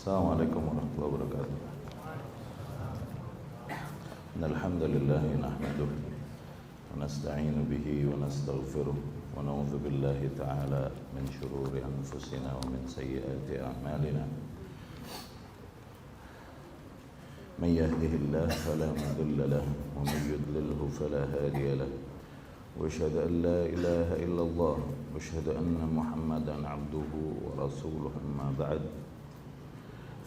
Assalamualaikum warahmatullahi wabarakatuh. Alhamdulillah nahmaduhu wa nasta'inu bihi wa nastaghfiruh wa na'udzu billahi ta'ala min shururi anfusina wa min sayyiati a'malina. Man yahdihillahu fala mudilla lahu wa man yudlilhu fala hadiya lahu. Wa asyhadu an la ilaha illallah wa asyhadu anna Muhammadan 'abduhu wa rasuluhu, amma ba'd.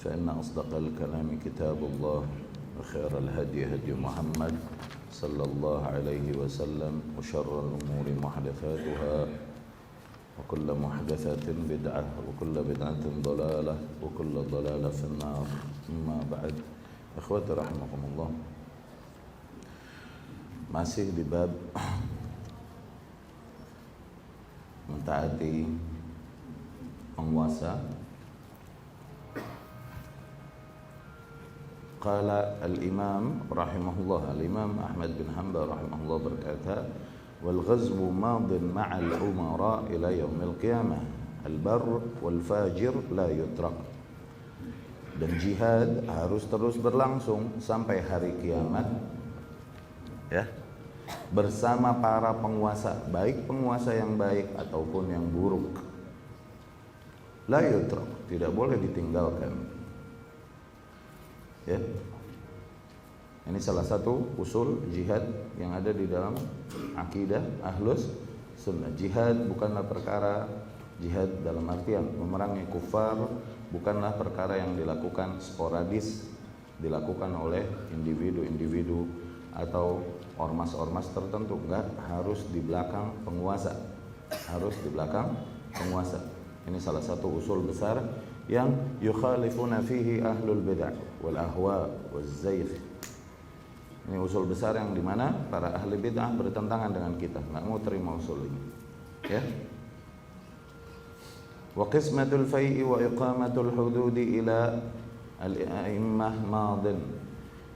فإن أصدق الكلام كتاب الله وخير الهدي هدي محمد صلى الله عليه وسلم وشر الأمور محدثاتها وكل محدثة بدعة وكل بدعة ضلالة وكل ضلالة في النار. أما بعد، إخوتي رحمكم الله, masih di bab mentaati penguasa. Qala al-imam rahimahullah, al-imam Ahmad bin Hanbal rahimahullah berkata, wal ghazwu madin ma'al umara ila yaumil qiyamah, al-barr wal fajir la yutrak. Dan jihad harus terus berlangsung sampai hari kiamat, ya, bersama para penguasa, baik penguasa yang baik ataupun yang buruk. La yutrak, tidak boleh ditinggalkan. Ya, ini salah satu usul jihad yang ada di dalam akidah Ahlus Sunnah. Jihad bukanlah perkara, jihad dalam artian memerangi kufar bukanlah perkara yang dilakukan sporadis, dilakukan oleh individu-individu atau ormas-ormas tertentu. Enggak, harus di belakang penguasa, harus di belakang penguasa. Ini salah satu usul besar yang yukhalifuna fihi ahlul bid'ah wal ahwa wal zayf. Ini usul besar yang dimana para ahli bid'ah bertentangan dengan kita, nggak mau terima usul ini, ya. Wa qismatul fai'i wa iqamatul hududi ila al-a'immah madin.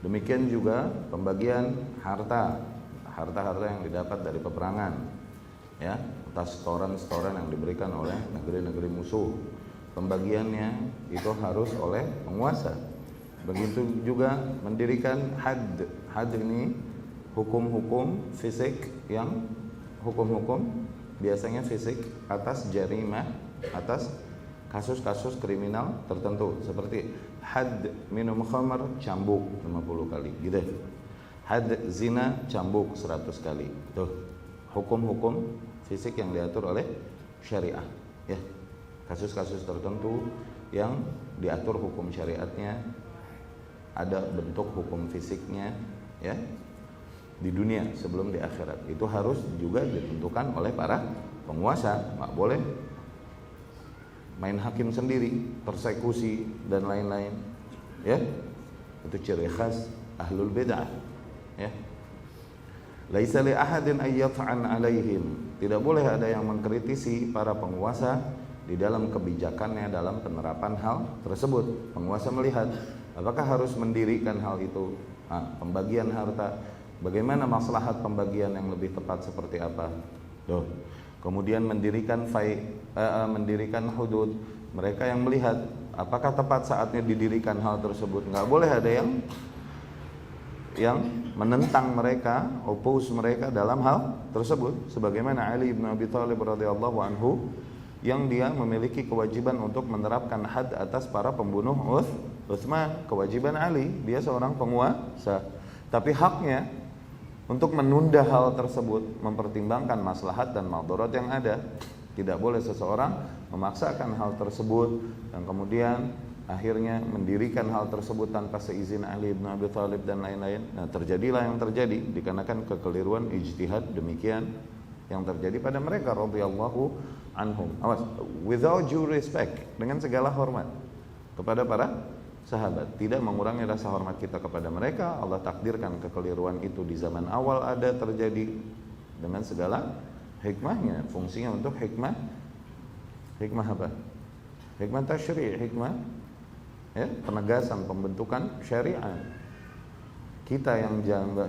Demikian juga pembagian harta yang didapat dari peperangan, ya, atas setoran-setoran yang diberikan oleh negeri-negeri musuh. Pembagiannya itu harus oleh penguasa. Begitu juga mendirikan had. Had ini hukum-hukum fisik, yang hukum-hukum biasanya fisik atas jarimah, atas kasus-kasus kriminal tertentu, seperti had minum khamar, cambuk 50 kali gitu. Had zina, cambuk 100 kali. Tuh, hukum-hukum fisik yang diatur oleh syariah, ya. Kasus-kasus tertentu yang diatur hukum syariatnya, ada bentuk hukum fisiknya, ya, di dunia sebelum di akhirat. Itu harus juga ditentukan oleh para penguasa. Nggak boleh main hakim sendiri, persekusi dan lain-lain, ya. Itu ciri khas ahlul bid'ah, ya. Laisa li ahadin ayyat'an alaihim. Tidak boleh ada yang mengkritisi para penguasa di dalam kebijakannya dalam penerapan hal tersebut. Penguasa melihat apakah harus mendirikan hal itu, pembagian harta, bagaimana maslahat pembagian yang lebih tepat seperti apa. Tuh. Kemudian mendirikan mendirikan hudud. Mereka yang melihat apakah tepat saatnya didirikan hal tersebut. Nggak boleh ada yang menentang mereka, oppose mereka dalam hal tersebut. Sebagaimana Ali bin Abi Thalib radhiyallahu anhu, yang dia memiliki kewajiban untuk menerapkan had atas para pembunuh Utsman. Kewajiban Ali, dia seorang penguasa, tapi haknya untuk menunda hal tersebut, mempertimbangkan maslahat dan madarat yang ada. Tidak boleh seseorang memaksakan hal tersebut dan kemudian akhirnya mendirikan hal tersebut tanpa seizin Ali bin Abi Thalib dan lain-lain. Nah, terjadilah yang terjadi dikarenakan kekeliruan ijtihad demikian yang terjadi pada mereka radhiyallahu anhum. Awas, without due respect, dengan segala hormat kepada para sahabat, tidak mengurangi rasa hormat kita kepada mereka. Allah takdirkan kekeliruan itu di zaman awal ada terjadi dengan segala hikmahnya. Fungsinya untuk hikmah apa? Hikmah tasyri', hikmah, ya, penegasan pembentukan syariat. Kita yang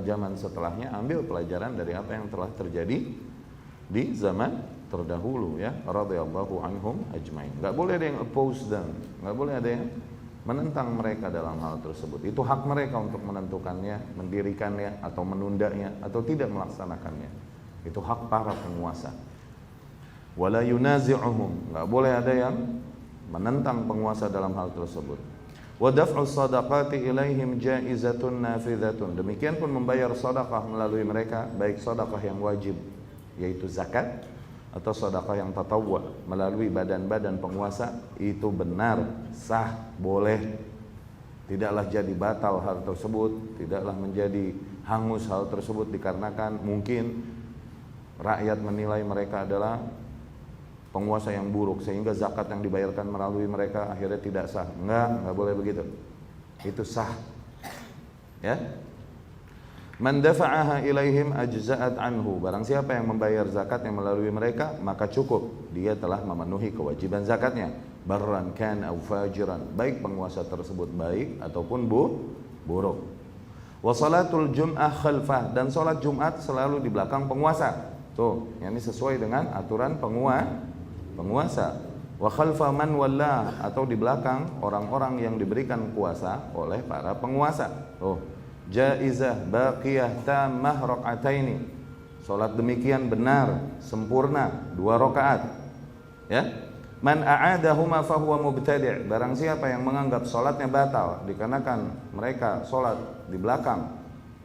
zaman setelahnya ambil pelajaran dari apa yang telah terjadi di zaman terdahulu, ya, radhiyallahu anhum ajmain. Enggak boleh ada yang oppose them, enggak boleh ada yang menentang mereka dalam hal tersebut. Itu hak mereka untuk menentukannya, mendirikannya, atau menundanya, atau tidak melaksanakannya. Itu hak para penguasa. Wala yunazi'uhum, nggak boleh ada yang menentang penguasa dalam hal tersebut. Wa daf'u sadaqati ilaihim jaizatun nafidzatun. Demikian pun membayar sedekah melalui mereka, baik sedekah yang wajib yaitu zakat atau sedekah yang tatawwu melalui badan-badan penguasa, itu benar, sah, boleh. Tidaklah jadi batal hal tersebut, tidaklah menjadi hangus hal tersebut dikarenakan mungkin rakyat menilai mereka adalah penguasa yang buruk sehingga zakat yang dibayarkan melalui mereka akhirnya tidak sah. Enggak boleh begitu. Itu sah. Ya. Man dafa'aha ilaihim ajza'at anhu. Barang siapa yang membayar zakatnya melalui mereka, maka cukup. Dia telah memenuhi kewajiban zakatnya. Barran kan aw fajiran. Baik penguasa tersebut baik ataupun buruk. Wa salatul jum'ah khalfah, dan salat Jumat selalu di belakang penguasa. Tuh, ini sesuai dengan aturan penguasa. Wa khalfa man wallah, atau di belakang orang-orang yang diberikan kuasa oleh para penguasa. Tuh, jaizah baqiyah tammah rakaataini. Salat demikian benar, sempurna, 2 rakaat. Ya. Man a'adahuma fahuwa mubtadi'. Barang siapa yang menganggap salatnya batal dikarenakan mereka salat di belakang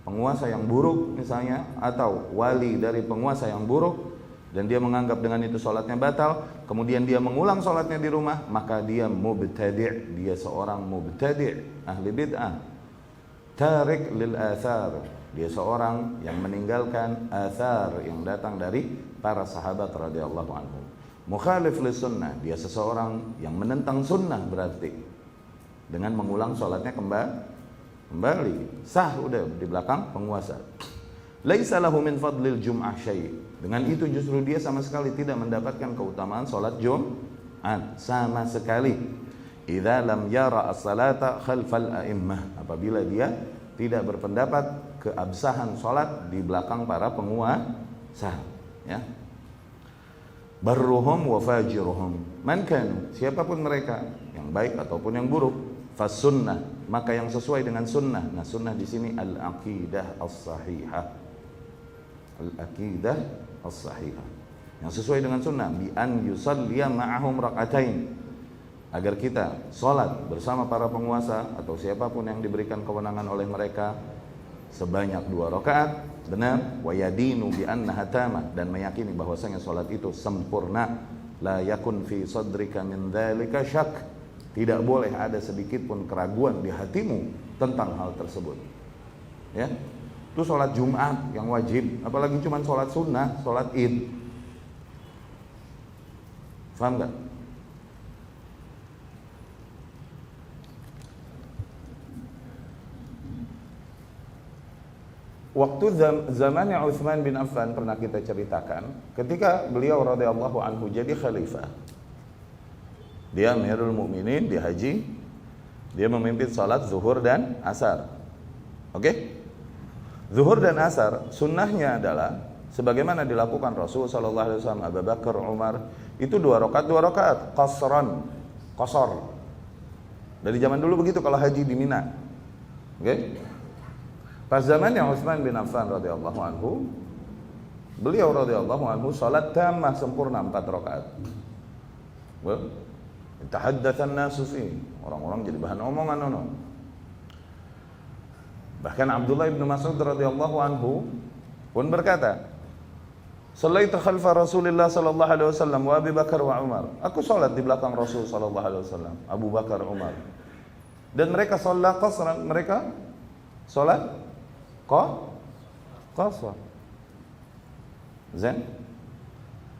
penguasa yang buruk misalnya, atau wali dari penguasa yang buruk, dan dia menganggap dengan itu salatnya batal, kemudian dia mengulang salatnya di rumah, maka dia mubtadi', dia seorang mubtadi', ahli bid'ah, tarik lil athar, dia seorang yang meninggalkan athar yang datang dari para sahabat radhiyallahu anhum. Mukhalif lis sunnah, dia seseorang yang menentang sunnah, berarti dengan mengulang salatnya kembali sah, udah di belakang penguasa. Laisa lahu min fadlil jum'ah syai'. Dengan itu justru dia sama sekali tidak mendapatkan keutamaan salat Jumat sama sekali. Idza lam yara as-salata khalfal a'immah, apabila dia tidak berpendapat keabsahan salat di belakang para penguasa, ya. Barruhum wa fajiruhum man kanu, siapapun mereka, yang baik ataupun yang buruk, fas sunnah, maka yang sesuai dengan sunnah. Nah, sunnah di sini al-aqidah as-sahihah. Al-aqidah as-sahihah. Yang sesuai dengan sunnah, bi an yusalliya ma'ahum rak'atain, agar kita salat bersama para penguasa atau siapapun yang diberikan kewenangan oleh mereka sebanyak 2 rakaat, benar, wa yadinu bi annaha tamah, dan meyakini bahwasanya salat itu sempurna. La yakun fi sadrika min dzalika syak, tidak boleh ada sedikit pun keraguan di hatimu tentang hal tersebut. Ya. Itu salat Jumat yang wajib, apalagi cuma salat sunnah, salat Id. Paham enggak? Waktu zamannya Utsman bin Affan pernah kita ceritakan, ketika beliau radhiyallahu anhu jadi khalifah, dia Amirul Mukminin di haji, dia memimpin salat zuhur dan asar. Oke? Zuhur dan asar sunnahnya adalah sebagaimana dilakukan Rasul sallallahu alaihi wasallam, Abu Bakar, Umar, itu 2 rakaat qasran, qasar. Dari zaman dulu begitu kalau haji di Mina. Oke? Pas zamannya Utsman bin Affan radhiyallahu anhu, beliau radhiyallahu anhu salat tammah sempurna 4 rakaat. Tahaddatsan nasu fi, orang-orang jadi bahan omongan ono. Bahkan Abdullah bin Mas'ud radhiyallahu anhu pun berkata, "Shallaitu khalfa Rasulillah sallallahu alaihi wasallam wa Abu Bakar wa Umar." Aku salat di belakang Rasul sallallahu alaihi wasallam, Abu Bakar, Umar. Dan mereka salat qasran, mereka salat qasar. Zain.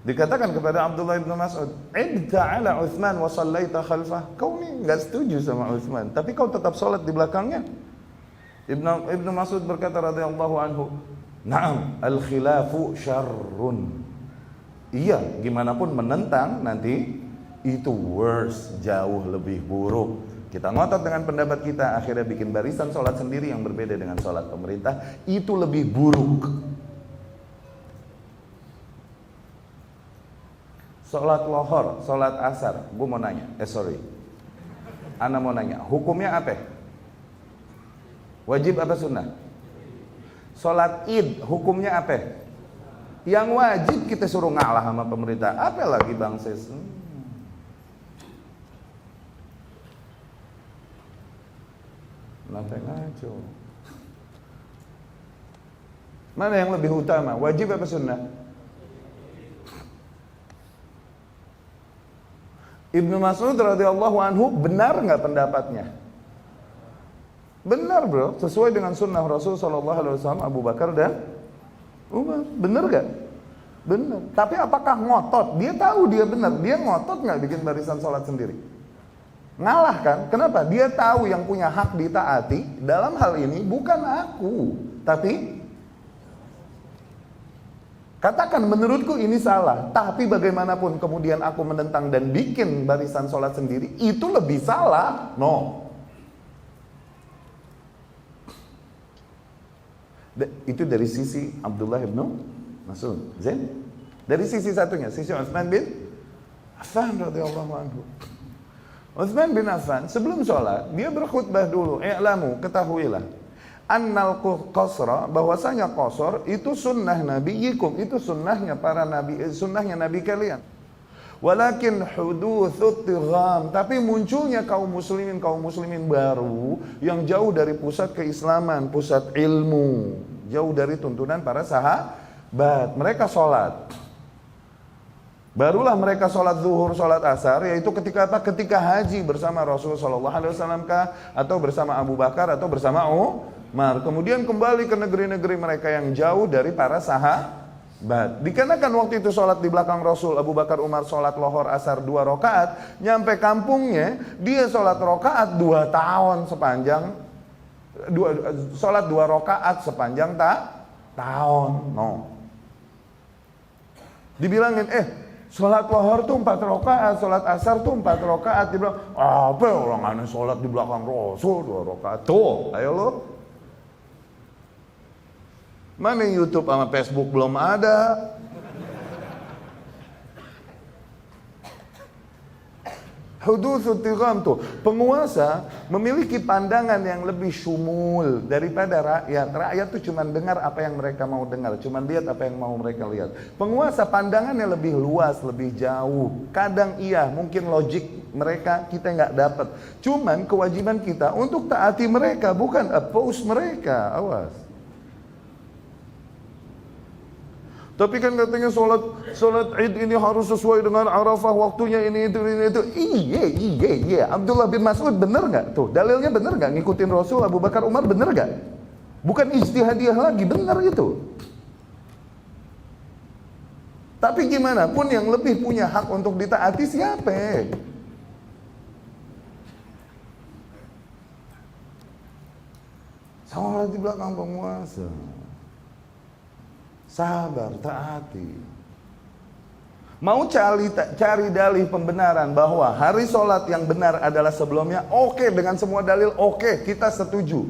Dikatakan kepada Abdullah bin Mas'ud, "Ibta ala Utsman wa sallaita khalfah." Kau ni enggak setuju sama Utsman, tapi kau tetap salat di belakangnya. Ibnu Mas'ud berkata radhiyallahu anhu, "Na'am, al-khilafu syarrun." Iya, gimana pun menentang nanti itu worse, jauh lebih buruk. Kita ngotot dengan pendapat kita, akhirnya bikin barisan sholat sendiri yang berbeda dengan sholat pemerintah, itu lebih buruk. Sholat lohor, sholat asar, gue mau nanya, Ana mau nanya, hukumnya apa? Wajib apa sunnah? Sholat id, hukumnya apa? Yang wajib kita suruh ngalah sama pemerintah. Apa lagi Bang Ses? Lantai ngaco. Mana yang lebih utama? Wajib apa sunnah? Ibnu Mas'ud radhiyallahu anhu benar nggak pendapatnya? Benar bro, sesuai dengan sunnah Rasul sallallahu alaihi wasallam, Abu Bakar dan Umar. Benar nggak? Benar. Tapi apakah ngotot? Dia tahu dia benar. Dia ngotot nggak bikin barisan sholat sendiri? Ngalah kan? Kenapa? Dia tahu yang punya hak ditaati dalam hal ini bukan aku, tapi katakan menurutku ini salah, tapi bagaimanapun kemudian aku menentang dan bikin barisan sholat sendiri, itu lebih salah. No. Itu dari sisi Abdullah ibnu Mas'ud. Zain? Dari sisi satunya, sisi Utsman bin Affan radhiyallahu anhu. Utsman bin Affan sebelum sholat, dia berkhutbah dulu. I'lamu, ketahuilah. Annal qasra, bahwasanya qasar itu sunnah nabiyikum, itu sunnahnya para nabi, sunnahnya nabi kalian. Walakin hudutsut tigham, tapi munculnya kaum muslimin baru yang jauh dari pusat keislaman, pusat ilmu, jauh dari tuntunan para sahabat. Mereka sholat. Barulah mereka sholat zuhur, sholat asar, yaitu ketika apa? Ketika haji bersama Rasulullah SAW kah? Atau bersama Abu Bakar, atau bersama Umar. Kemudian kembali ke negeri-negeri mereka yang jauh dari para sahabat. Dikarenakan waktu itu sholat di belakang Rasul, Abu Bakar Umar sholat lohor asar 2 rakaat, nyampe kampungnya dia sholat rakaat 2 tahun sepanjang sholat 2 rakaat sepanjang tahun. No. Dibilangin sholat lohor tuh 4 rakaat, sholat asar tuh 4 rakaat. Dia bilang, apa orang aneh sholat di belakang Rasul 2 rakaat. Tuh, ayo lo. Mana YouTube sama Facebook belum ada. Hudutsut tigham tuh, penguasa memiliki pandangan yang lebih syumul daripada rakyat. Rakyat tuh cuma dengar apa yang mereka mau dengar, cuma lihat apa yang mau mereka lihat. Penguasa pandangannya lebih luas, lebih jauh. Kadang iya, mungkin logik mereka kita nggak dapat. Cuman kewajiban kita untuk taati mereka, bukan oppose mereka. Awas. Tapi kan katanya sholat id ini harus sesuai dengan Arafah, waktunya ini itu. Iya. Abdullah bin Mas'ud bener nggak tuh? Dalilnya bener nggak? Ngikutin Rasul, Abu Bakar, Umar bener nggak? Bukan ijtihadiyah lagi, bener itu. Tapi gimana pun yang lebih punya hak untuk ditaati siapa? Sholat di belakang penguasa. Sabar, taati. Mau cari dalih pembenaran bahwa hari sholat yang benar adalah sebelumnya, oke, dengan semua dalil, oke, kita setuju.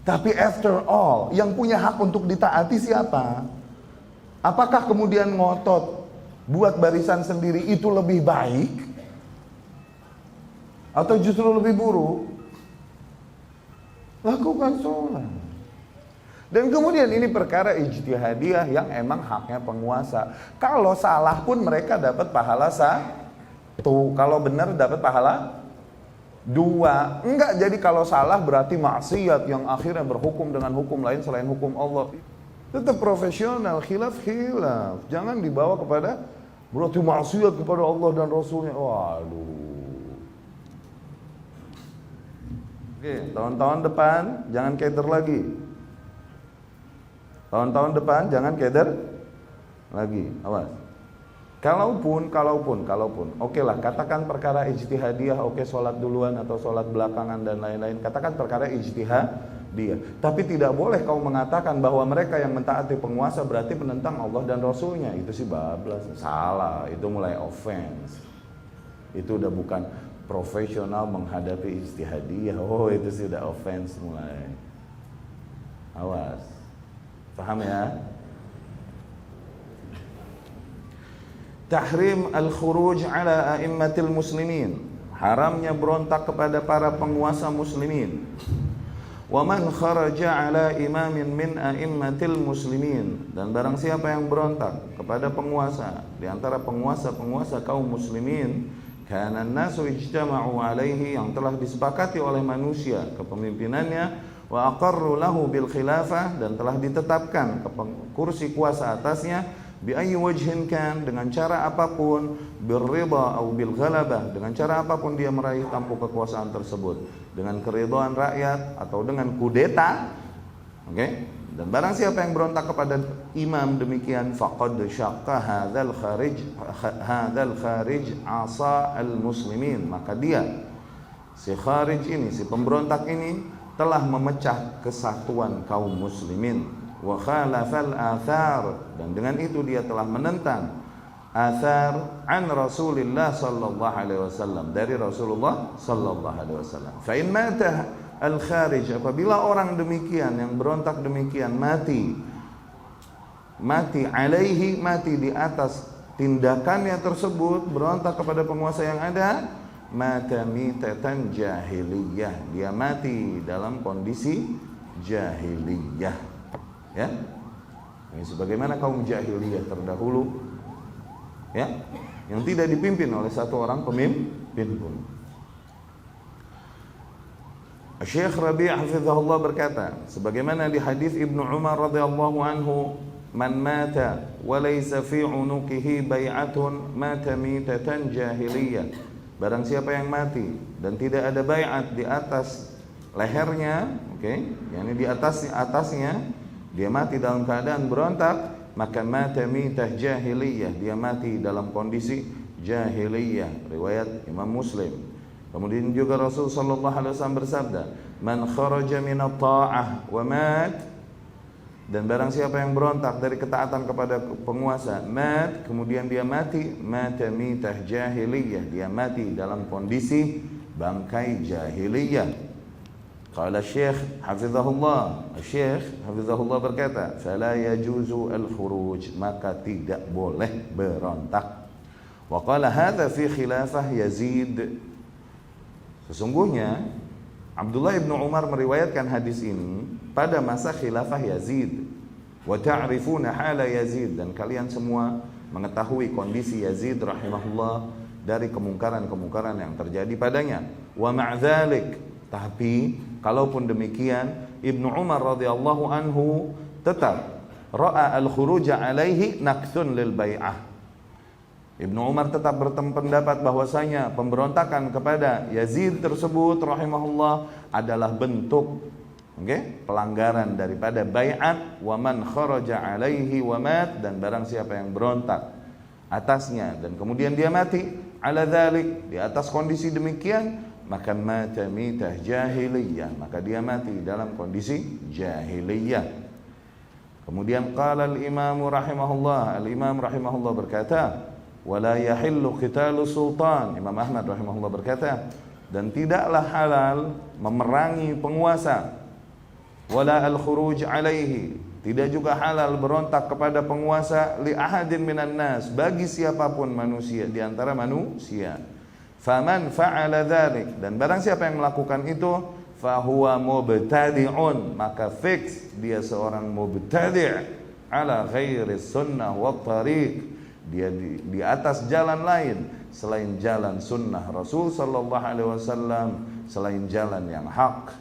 Tapi after all, yang punya hak untuk ditaati siapa? Apakah kemudian ngotot buat barisan sendiri itu lebih baik? Atau justru lebih buruk? Lakukan sholat. Dan kemudian ini perkara ijtihadiyah yang emang haknya penguasa. Kalau salah pun mereka dapat pahala 1. Kalau benar dapat pahala 2. Enggak, jadi kalau salah berarti maksiat yang akhirnya berhukum dengan hukum lain selain hukum Allah. Tetap profesional, khilaf. Jangan dibawa kepada berarti maksiat kepada Allah dan Rasulnya. Waduh. Oke, tahun-tahun depan jangan keder lagi. Tahun-tahun depan jangan keder lagi, awas. Kalaupun, oke lah, katakan perkara ijtihadiyah, oke, sholat duluan atau sholat belakangan dan lain-lain, katakan perkara ijtihadiyah. Tapi tidak boleh kau mengatakan bahwa mereka yang mentaati penguasa berarti penentang Allah dan Rasulnya. Itu sih bablas, salah, itu mulai offense. Itu udah bukan profesional menghadapi ijtihadiyah, itu sih udah offense mulai. Awas. Paham ya? Tahrim al-khuruj ala a'immatil muslimin. haramnya berontak kepada para penguasa muslimin. Wa man kharaja ala imamin min a'immatil muslimin, dan barang siapa yang berontak kepada penguasa di antara penguasa-penguasa kaum muslimin, kana an-nasu ijtama'u alaihi, yang telah disepakati oleh manusia kepemimpinannya, wa aqarru lahu bil khilafah, dan telah ditetapkan kursi kuasa atasnya, bi ayyi wajhin kan, dengan cara apapun, bil ridha atau bil ghalabah, dengan cara apapun dia meraih tampuk kekuasaan tersebut, dengan keridhaan rakyat atau dengan kudeta. Oke? Dan barang siapa yang berontak kepada imam demikian, faqad syaqqa hadzal kharij asa al muslimin, maka dia si kharij ini, si pemberontak ini telah memecah kesatuan kaum muslimin. Wa khalafal athar, dan dengan itu dia telah menentang athar an Rasulillah sallallahu alaihi wasallam, dari Rasulullah sallallahu alaihi wasallam. Fa in mata al kharij, apabila orang demikian yang berontak demikian mati alaihi, mati di atas tindakannya tersebut, berontak kepada penguasa yang ada, mata mitatan jahiliyah, dia mati dalam kondisi jahiliyah. Ya, ini sebagaimana kaum jahiliyah terdahulu, ya, yang tidak dipimpin oleh satu orang pemimpin pun. Syekh Rabi' hafizahullah berkata, sebagaimana di hadis Ibnu Umar radhiyallahu anhu, man mata wa laysa fi unuqihi bai'atun mata mitatan jahiliyah, barang siapa yang mati dan tidak ada bai'at di atas lehernya, oke, yakni di atasnya dia mati dalam keadaan berontak, maka mata mitah jahiliyah, dia mati dalam kondisi jahiliyah. Riwayat Imam Muslim. Kemudian juga Rasul sallallahu alaihi wasallam bersabda, man kharaja minat ta'ah wa mat, dan barang siapa yang berontak dari ketaatan kepada penguasa, mat, kemudian dia mati, mata mitah jahiliyah, dia mati dalam kondisi bangkai jahiliyah. Qala Syekh hafizahullah, Syekh hafizahullah berkata, fala yajuzu al-khuruj, maka tidak boleh berontak. Wa qala hadza fi khilafah Yazid, sesungguhnya Abdullah bin Umar meriwayatkan hadis ini pada masa khilafah Yazid. Wa ta'rifuna hala Yazid, dan kalian semua mengetahui kondisi Yazid rahimahullah dari kemungkaran-kemungkaran yang terjadi padanya. Wa ma'dzalik, tapi kalaupun demikian, Ibnu Umar radhiyallahu anhu tetap ra'a al-khuruja alaihi nakthun lil bai'ah. Ibnu Umar tetap berpendapat bahwasanya pemberontakan kepada Yazid tersebut rahimahullah adalah bentuk pelanggaran daripada bai'at. Wa man kharaja alaihi wa mat, dan barang siapa yang berontak atasnya dan kemudian dia mati, ala dzalik, di atas kondisi demikian, maka mata mitah jahiliyah, maka dia mati dalam kondisi jahiliyah. Kemudian qala al-imam rahimahullah berkata, wala yahillu qitalu sultan, Imam Ahmad rahimahullah berkata, dan tidaklah halal memerangi penguasa, wala al-khuruj alaihi, tidak juga halal berontak kepada penguasa, li ahadin minan nas, bagi siapapun manusia di antara manusia. Faman fa'ala dzalik, dan barang siapa yang melakukan itu, fahuwa mubtadi'un, maka fix dia seorang mubtadi' ala ghairi sunnah wa tariq, dia di atas jalan lain selain jalan sunnah Rasul sallallahu alaihi wasallam, selain jalan yang hak.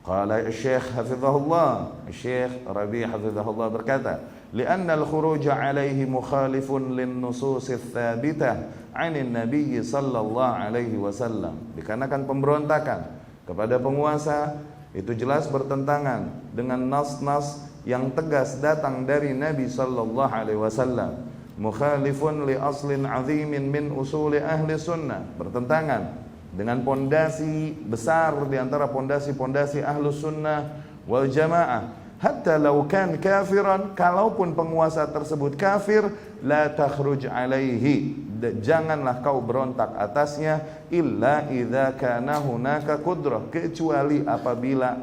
Qala Syekh hafizahullah, Syekh Rabi' hafizahullah berkata, li'anna al-khuruj alaihi mukhalifun lin-nusus ats-tsabitah 'anil Nabi sallallahu alaihi wasallam, dikarenakan pemberontakan kepada penguasa itu jelas bertentangan dengan nas-nas yang tegas datang dari Nabi sallallahu alaihi wasallam. Mukhalifun li aslin 'azimin min usuli ahli sunnah, bertentangan dengan pondasi besar di antara pondasi-pondasi ahlus sunnah wal jamaah. Hatta law kan kafiran, kalaupun penguasa tersebut kafir, la takhruj alaihi, janganlah kau berontak atasnya, illa idza kana hunaka qudrah, kecuali apabila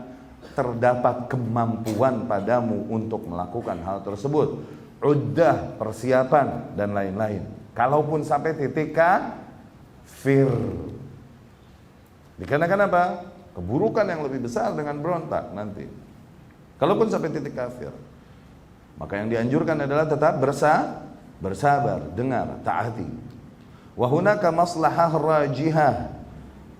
terdapat kemampuan padamu untuk melakukan hal tersebut, uddah, persiapan dan lain-lain. Kalaupun sampai titik kafir. Dikarenakan apa? Keburukan yang lebih besar dengan berontak nanti. Kalaupun sampai titik kafir, maka yang dianjurkan adalah tetap bersabar, dengar, taati. Wa hunaka maslahah rajihah.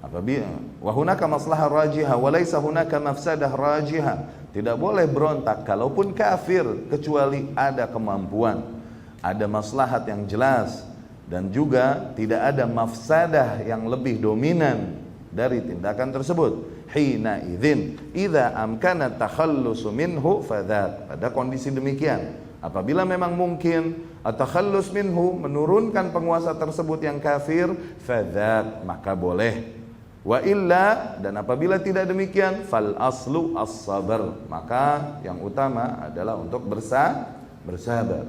Apabila wa hunaka maslahah rajihah wa laisa hunaka mafsadah rajihah. Tidak boleh berontak kalaupun kafir kecuali ada kemampuan, ada maslahat yang jelas, dan juga tidak ada mafsadah yang lebih dominan dari tindakan tersebut. Hina idzin idza amkana takhallusu minhu fadzat. Pada kondisi demikian, apabila memang mungkin at-takhallus minhu, menurunkan penguasa tersebut yang kafir, fadzat, maka boleh. Wa illa, dan apabila tidak demikian, fal aslu as-sabr, maka yang utama adalah untuk bersabar.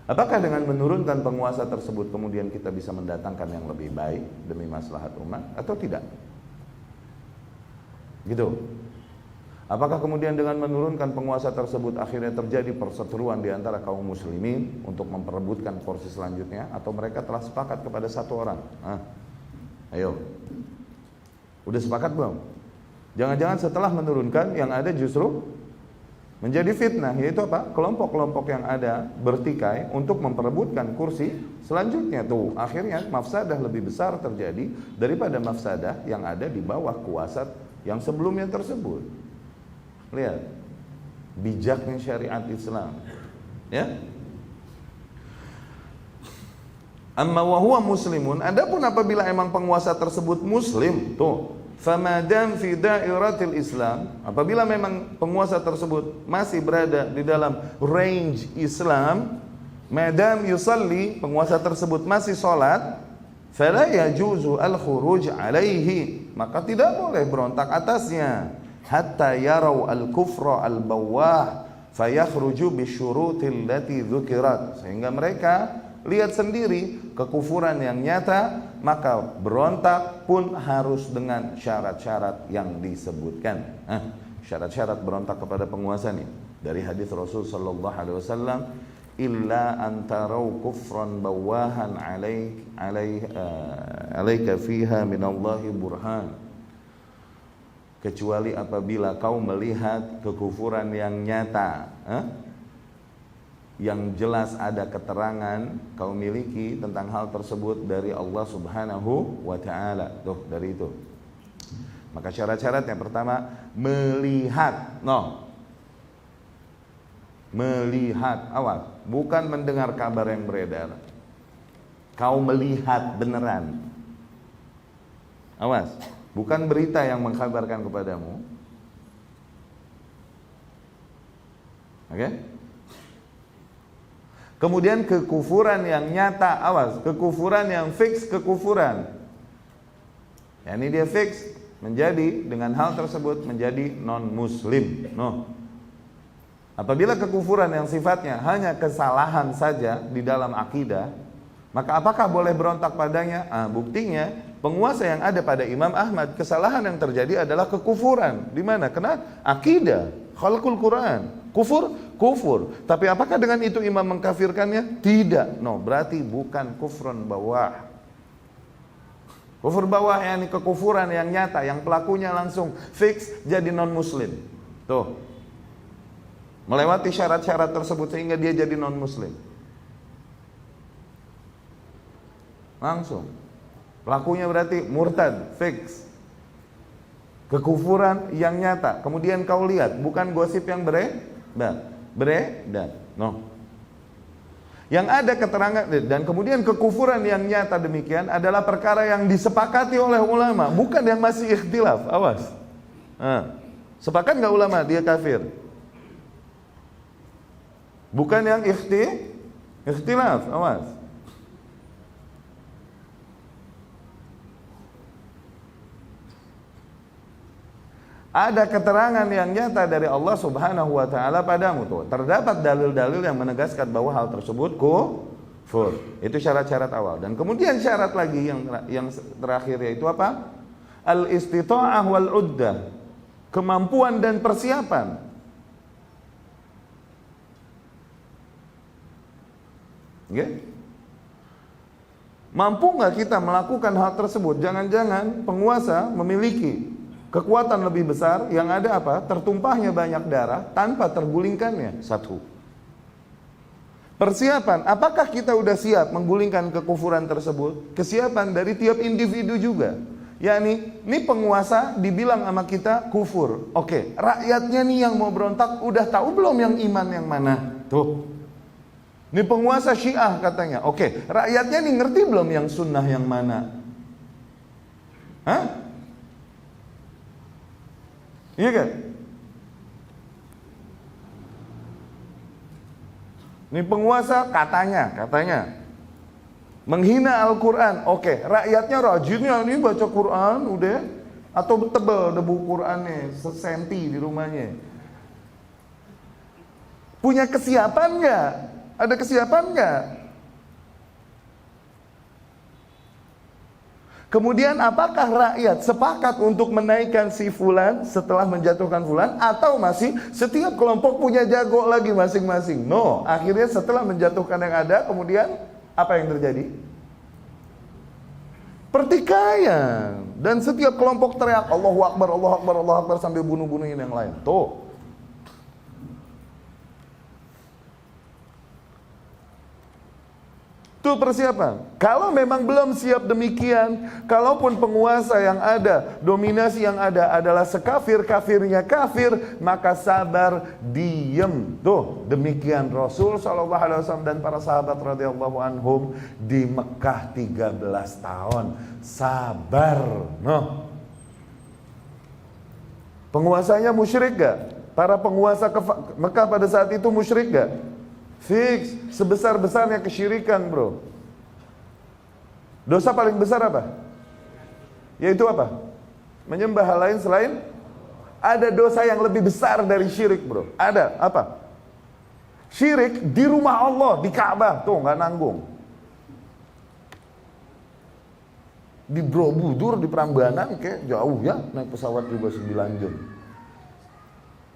Apakah dengan menurunkan penguasa tersebut kemudian kita bisa mendatangkan yang lebih baik demi maslahat umat atau tidak? Gitu. Apakah kemudian dengan menurunkan penguasa tersebut akhirnya terjadi perseteruan di antara kaum muslimin untuk memperebutkan porsi selanjutnya, atau mereka telah sepakat kepada satu orang? Ayo. Udah sepakat belum? Jangan-jangan setelah menurunkan yang ada justru menjadi fitnah, yaitu apa? Kelompok-kelompok yang ada bertikai untuk memperebutkan kursi selanjutnya. Tuh, akhirnya mafsadah lebih besar terjadi daripada mafsadah yang ada di bawah kuasa yang sebelumnya tersebut. Lihat bijaknya syariat Islam, ya. Amma wa huwa muslimun, adapun apabila emang penguasa tersebut muslim, tuh, famadam fi dairatil Islam, apabila memang penguasa tersebut masih berada di dalam range Islam, madam yusalli, penguasa tersebut masih salat, fala yajuzu al-khuruj alaihi, maka tidak boleh berontak atasnya, hatta yarau al-kufra al-bawah fayakhruju bisyurutil lati dzukirat, sehingga mereka lihat sendiri kekufuran yang nyata, maka berontak pun harus dengan syarat-syarat yang disebutkan. Syarat-syarat berontak kepada penguasa nih, dari hadis Rasul sallallahu alaihi wasallam, illa antarau kufran bawahan alaika fiha minallahi burhan, kecuali apabila kau melihat kekufuran yang nyata, yang jelas ada keterangan kau miliki tentang hal tersebut dari Allah Subhanahu wa ta'ala. Tuh, dari itu. Maka syarat-syarat yang pertama, melihat. Melihat, awas, bukan mendengar kabar yang beredar. Kau melihat beneran. Awas, bukan berita yang mengkabarkan kepadamu. Oke? Kemudian kekufuran yang nyata, awas, kekufuran yang fix, kekufuran. Ya, ini dia fix menjadi dengan hal tersebut menjadi non-muslim. Apabila kekufuran yang sifatnya hanya kesalahan saja di dalam akidah, maka apakah boleh berontak padanya? Buktinya penguasa yang ada pada Imam Ahmad, kesalahan yang terjadi adalah kekufuran. Di mana? Karena akidah, khalqul Quran. Kufur. Tapi apakah dengan itu imam mengkafirkannya? Tidak. Berarti bukan kufrun bawah. Kufur bawah yakni kekufuran yang nyata, yang pelakunya langsung fix jadi non muslim. Tuh. Melewati syarat-syarat tersebut sehingga dia jadi non muslim. Langsung. Pelakunya berarti murtad, fix. Kekufuran yang nyata. Kemudian kau lihat, bukan gosip yang beredar. Yang ada keterangan, dan kemudian kekufuran yang nyata demikian adalah perkara yang disepakati oleh ulama, bukan yang masih ikhtilaf. Awas. Sepakat nggak ulama dia kafir? Bukan yang ikhtilaf. Awas. Ada keterangan yang nyata dari Allah Subhanahu wa ta'ala padamu, tuh. Terdapat dalil-dalil yang menegaskan bahwa hal tersebut kufur. Itu syarat-syarat awal. Dan kemudian syarat lagi yang terakhir, yaitu apa? Al-istita'ah wal uddah. Kemampuan dan persiapan. Okay? Mampu nggak kita melakukan hal tersebut? Jangan-jangan penguasa memiliki kekuatan lebih besar yang ada apa? Tertumpahnya banyak darah tanpa tergulingkannya. Satu. Persiapan, apakah kita udah siap menggulingkan kekufuran tersebut? Kesiapan dari tiap individu juga. Yakni, ini penguasa dibilang sama kita kufur. Oke, rakyatnya nih yang mau berontak udah tahu belum yang iman yang mana? Tuh. Ini penguasa Syiah katanya. Oke, rakyatnya nih ngerti belum yang sunnah yang mana? Hah? Iya kan? Ini penguasa katanya menghina Al-Quran. Oke, rakyatnya rajinnya ini baca Quran udah, atau tebel debu Qurannya sesenti di rumahnya. Punya kesiapan nggak? Ada kesiapan nggak? Kemudian apakah rakyat sepakat untuk menaikkan si fulan setelah menjatuhkan fulan, atau masih setiap kelompok punya jago lagi masing-masing? No, akhirnya setelah menjatuhkan yang ada, kemudian apa yang terjadi? Pertikaian. Dan setiap kelompok teriak Allahu Akbar, Allahu Akbar, Allahu Akbar sambil bunuh-bunuhin yang lain. Tuh. Itu persiapan. Kalau memang belum siap demikian, kalaupun penguasa yang ada, dominasi yang ada adalah sekafir-kafirnya kafir, maka sabar, diem. Tuh, demikian Rasul SAW dan para sahabat radhiyallahu anhum di Mekah 13 tahun. Sabar. Noh. Penguasanya musyrik gak? Para penguasa Mekah pada saat itu musyrik gak? Fix, sebesar-besarnya kesyirikan, bro. Dosa paling besar apa? Yaitu apa? Menyembah hal lain selain. Ada dosa yang lebih besar dari syirik, bro. Ada, apa? Syirik di rumah Allah, di Ka'bah. Tuh, gak nanggung. Di Borobudur, di Prambanan, kayak jauh ya. Naik pesawat juga 9 jam.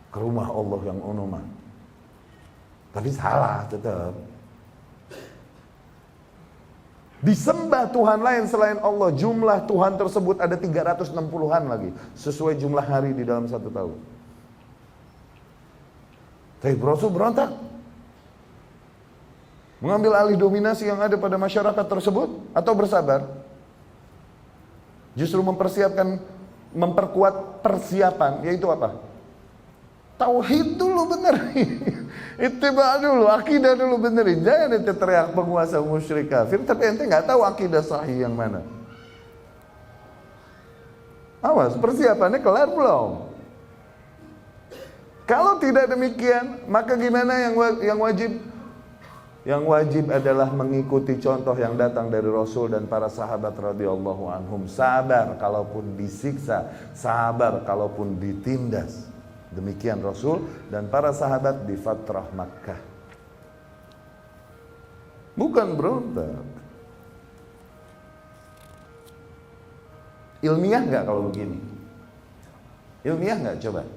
Ke rumah Allah yang onoma. Tapi salah tetap. Disembah Tuhan lain selain Allah. Jumlah Tuhan tersebut ada 360-an lagi. Sesuai jumlah hari di dalam 1 tahun. Tapi Rasul berontak. Mengambil alih dominasi yang ada pada masyarakat tersebut. Atau bersabar. Justru memperkuat persiapan. Yaitu apa? Tauhid dulu benerin, ittiba dulu, akidah dulu benerin. Jangan ente teriak penguasa musyrik kafir, tapi ente nggak tahu akidah sahih yang mana. Awas, persiapannya kelar belum? Kalau tidak demikian, maka gimana yang wajib? Yang wajib adalah mengikuti contoh yang datang dari Rasul dan para sahabat radhiyallahu anhum. Sabar kalaupun disiksa, sabar kalaupun ditindas. Demikian Rasul dan para sahabat di fatrah Makkah. Bukan berontak. Ilmiah nggak kalau begini? Ilmiah nggak coba?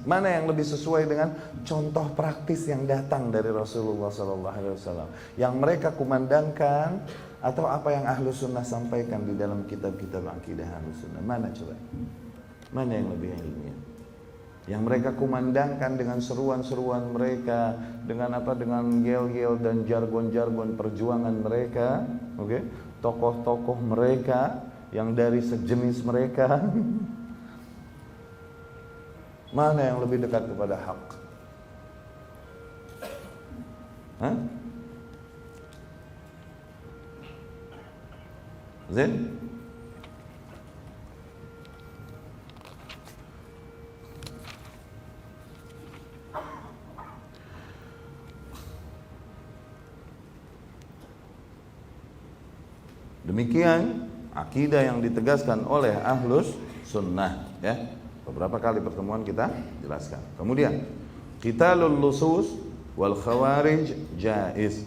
Mana yang lebih sesuai dengan contoh praktis yang datang dari Rasulullah SAW, yang mereka kumandangkan, atau apa yang Ahlus Sunnah sampaikan di dalam kitab-kitab akidah Ahlus Sunnah? Mana coba? Mana yang lebih ilmiah? Yang mereka kumandangkan dengan seruan-seruan mereka, dengan apa, dengan yel-yel dan jargon-jargon perjuangan mereka, oke? Tokoh-tokoh mereka yang dari sejenis mereka. Mana yang lebih dekat kepada hak? Hah? Zain? Demikian akidah yang ditegaskan oleh Ahlus Sunnah, ya. Beberapa kali pertemuan kita jelaskan. Kemudian qitalul lusus wal khawarij jaiz.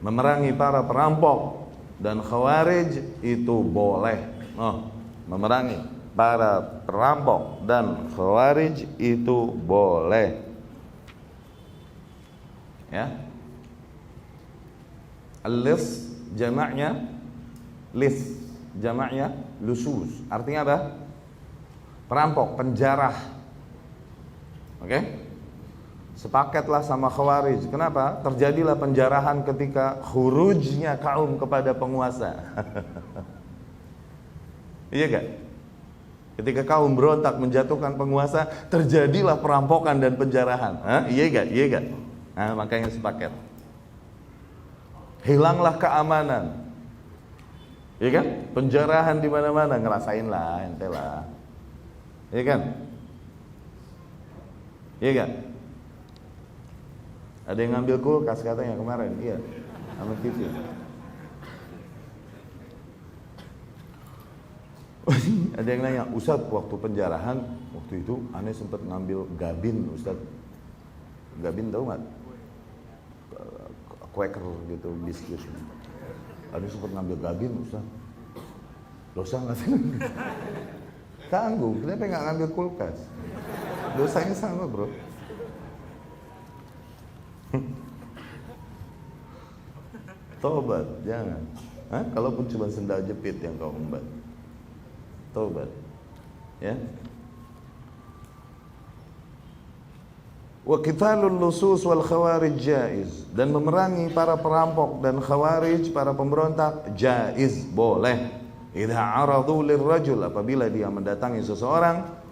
Memerangi para perampok dan khawarij itu boleh. Memerangi para perampok dan khawarij itu boleh. Ya. Al-lis jamaknya Lis, jamaknya lusus. Artinya apa? Perampok, penjarah. Oke? Sepakatlah sama Khawarij. Kenapa? Terjadilah penjarahan ketika khurujnya kaum kepada penguasa. Iya gak? Ketika kaum berontak menjatuhkan penguasa, terjadilah perampokan dan penjarahan. Iya gak? Iya gak? Nah, makanya sepakat. Hilanglah keamanan. Iya kan? Penjarahan di mana-mana, ngerasain lah, ente lah. Iya kan? Iya kan? Ada yang ngambil kulkas katanya kemarin, iya, sama TV. Ada yang nanya, Ustadz, waktu penjarahan, waktu itu aneh sempat ngambil gabin, Ustadz. Gabin tahu nggak? Quaker gitu, biskuit. Aneh sempat ngambil gabin, Ustadz. Dosa nggak sih? Tanggung, kenapa nggak ngambil kulkas? Dosanya sama, bro. Tobat, jangan. Kalaupun cuma sendal jepit yang kau embat, tobat, ya. Wa qitalul lusus wal khawarij jaiz, dan memerangi para perampok dan khawarij, para pemberontak, jaiz, boleh. Idza aradu lirrajul, apabila dia mendatangi seseorang,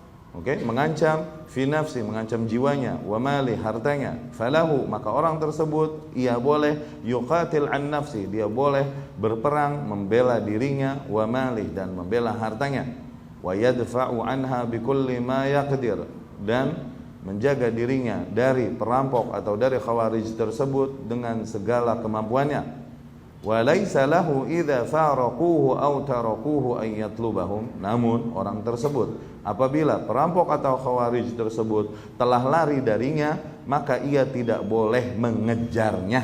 mengancam fi nafsi, mengancam jiwanya, wa mali, hartanya, falahu, maka orang tersebut ia boleh yuqatil an nafsi, dia boleh berperang membela dirinya, wa mali, dan membela hartanya, wa yadfa'u anha bikulli ma yaqdir, dan menjaga dirinya dari perampok atau dari khawarij tersebut dengan segala kemampuannya. Wa laisa lahu idza faraquhu aw tarakuhu ay yatlubahum, namun orang tersebut apabila perampok atau khawarij tersebut telah lari darinya, maka ia tidak boleh mengejarnya.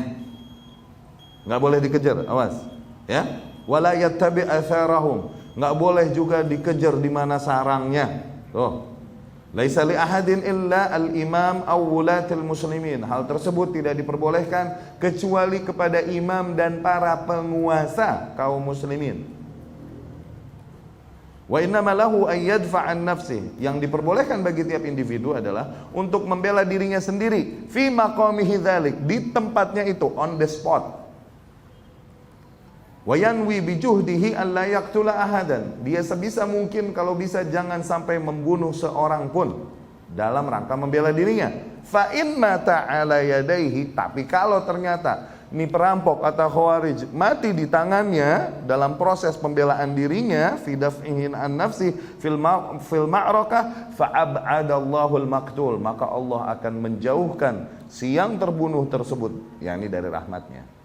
Enggak boleh dikejar, awas, ya. Wala yattabi atharahum, enggak boleh juga dikejar di mana sarangnya. Laisa li ahadin illa al-imam aw wulatil muslimin. Hal tersebut tidak diperbolehkan kecuali kepada imam dan para penguasa kaum muslimin. Wa innama lahu ay yadfa' an nafsihi. Yang diperbolehkan bagi tiap individu adalah untuk membela dirinya sendiri fi maqamihi dzalik, di tempatnya itu, on the spot. Wa yanwi bi juhdihi alla yaqtula ahadan. Dia sebisa mungkin kalau bisa jangan sampai membunuh seorang pun dalam rangka membela dirinya. Fa in mata ala yadayhi, tapi kalau ternyata ini perampok atau khawarij mati di tangannya dalam proses pembelaan dirinya, fi daf'ihin an nafsi fil ma'rakah, fa ab'adallahu al-maqtul, maka Allah akan menjauhkan si yang terbunuh tersebut, yakni dari rahmatnya.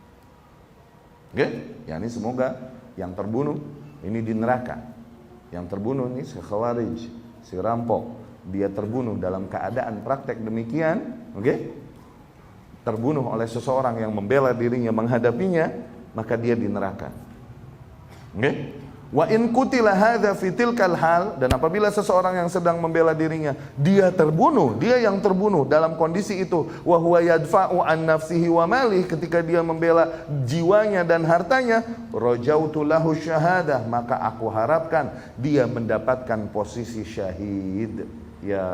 Yani semoga yang terbunuh ini di neraka. Yang terbunuh ini si khawarij, si rampok, dia terbunuh dalam keadaan praktek demikian, terbunuh oleh seseorang yang membela dirinya menghadapinya, maka dia di neraka. Wa in qutila hadza fi tilkal hal, dan apabila seseorang yang sedang membela dirinya dia terbunuh, dia yang terbunuh dalam kondisi itu, wa huwa yadfa'u an nafsihi wa malih, ketika dia membela jiwanya dan hartanya, rajautu lahu syahadah, maka aku harapkan dia mendapatkan posisi syahid. Ya,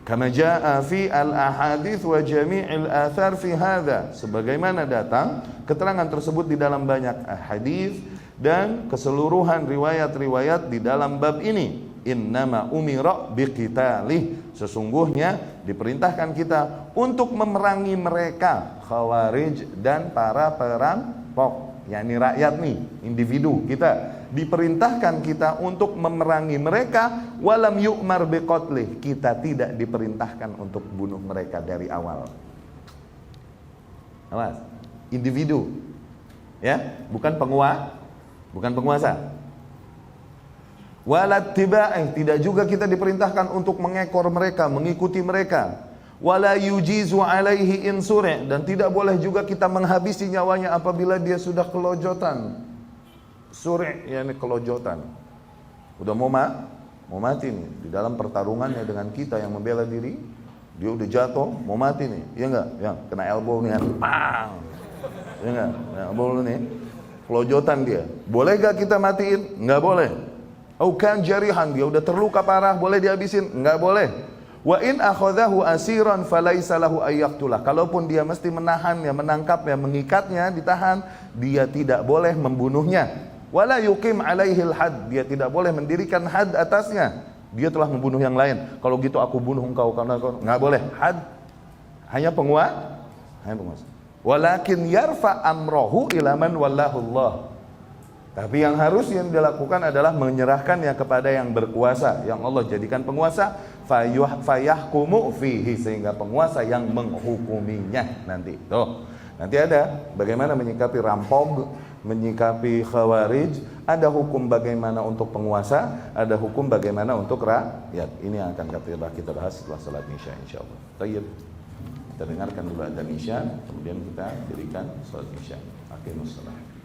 kama jaa fi al-ahadits wa jami'il athar fi hadza, sebagaimana datang keterangan tersebut di dalam banyak hadis dan keseluruhan riwayat-riwayat di dalam bab ini. Innama umira biqitalih, sesungguhnya diperintahkan kita untuk memerangi mereka, khawarij dan para perampok, yakni rakyat nih, individu kita. Diperintahkan kita untuk memerangi mereka, walam yu'mar biqatlih, kita tidak diperintahkan untuk bunuh mereka dari awal. Awas, individu, ya, bukan penguasa. Walat tiba'ih, tidak juga kita diperintahkan untuk mengekor mereka, mengikuti mereka. Wala yujizu alaihi in suri', dan tidak boleh juga kita menghabisi nyawanya apabila dia sudah kelojotan. Suri', yakni kelojotan. Udah mau mati nih, di dalam pertarungannya dengan kita yang membela diri, dia udah jatuh, mau mati nih, ya enggak? Ya, kena elbow nih, pang. Ya enggak? Ya, elbow lu nih. Pelojotan dia. Boleh gak kita matiin? Nggak boleh. Kan jarihan, dia udah terluka parah, boleh dihabisin? Nggak boleh. Wa in akhadhahu asiran falaisa lahu ayyaqtulah. Kalaupun dia mesti menahannya, menangkapnya, mengikatnya, ditahan, dia tidak boleh membunuhnya. Wala yuqim alaihil had, dia tidak boleh mendirikan had atasnya. Dia telah membunuh yang lain. Kalau gitu aku bunuh engkau karena kau. Nggak boleh. Had hanya penguasa. Walakin yarfa amrohu ila man wallahu Allah. Tapi yang harus yang dilakukan adalah menyerahkannya kepada yang berkuasa, yang Allah jadikan penguasa, fayahkumu fihi, sehingga penguasa yang menghukuminya nanti. Tuh. Nanti ada bagaimana menyikapi rampok, menyikapi khawarij, ada hukum bagaimana untuk penguasa, ada hukum bagaimana untuk rakyat. Ini yang akan kita bahas setelah salat Isya insyaallah. Baik. Kita dengarkan dulu adzan Isya, kemudian kita dirikan salat Isya. Aqimus shalah.